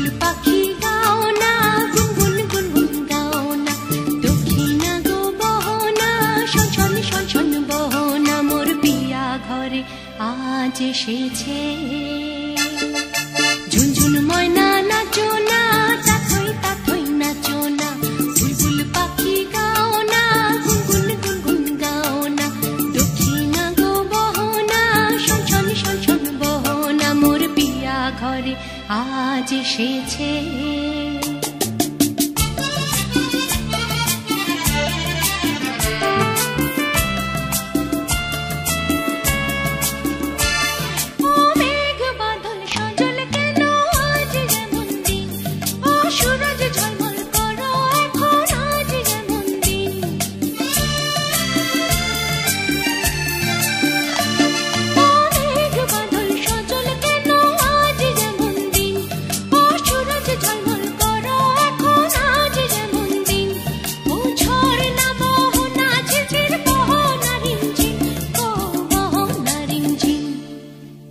বুলবুল পাখি গাও না, গুনগুন গুনগুন গাও না, দক্ষিণা গো বহনা, শন শন শন বহনা, মোর পিয়া ঘরে আজ এসেছে। ঝুনঝুন ময়না নাচো না, তাথই তাথই নাচো না, বুলবুল পাখি গাও না, গুনগুন গুনগুন গাও না, দক্ষিণা গো বহনা, শন শন শন শন বহনা, মোর পিয়া ঘরে আজ এসেছে।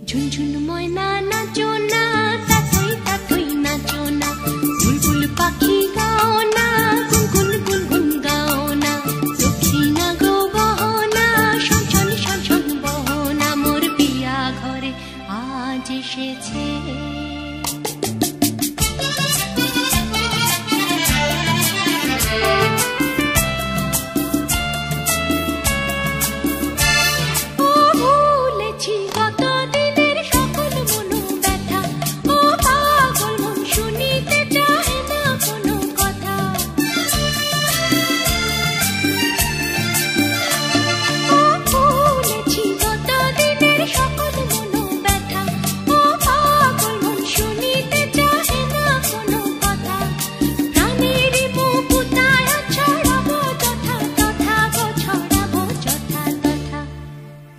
ঝুনঝুন ময়না নাচো না, তাথই তাথই নাচো না, বুলবুল পাখি গাও না, গুনগুন গুনগুন গাও না, দক্ষিণা গো বহনা, শন শন শন শন বহনা, মোর পিয়া ঘরে আজ এসেছে।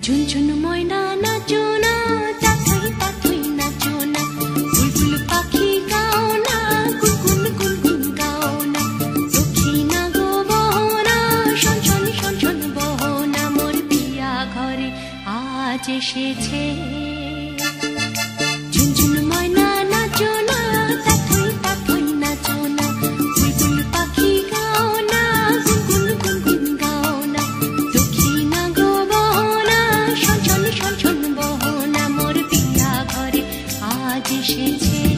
ঝুনঝুন ময়না নাচো না, তাথই তাথই নাচো না, বুলবুল পাখি গাও না, গুনগুন গুনগুন গাও না, দক্ষিণা গো বহনা, শন শন শন শন বহনা, মোর পিয়া ঘরে আজ এসেছে। ঝুনঝুন ময়না নাচো না, তাথই তাথই নাচো না, বুলবুল পাখি গাও না, গুনগুন গুনগুন গাও না, দক্ষিণা গো বহনা, শন শন শন শন বহনা, মোর পিয়া ঘরে আজ এসেছে।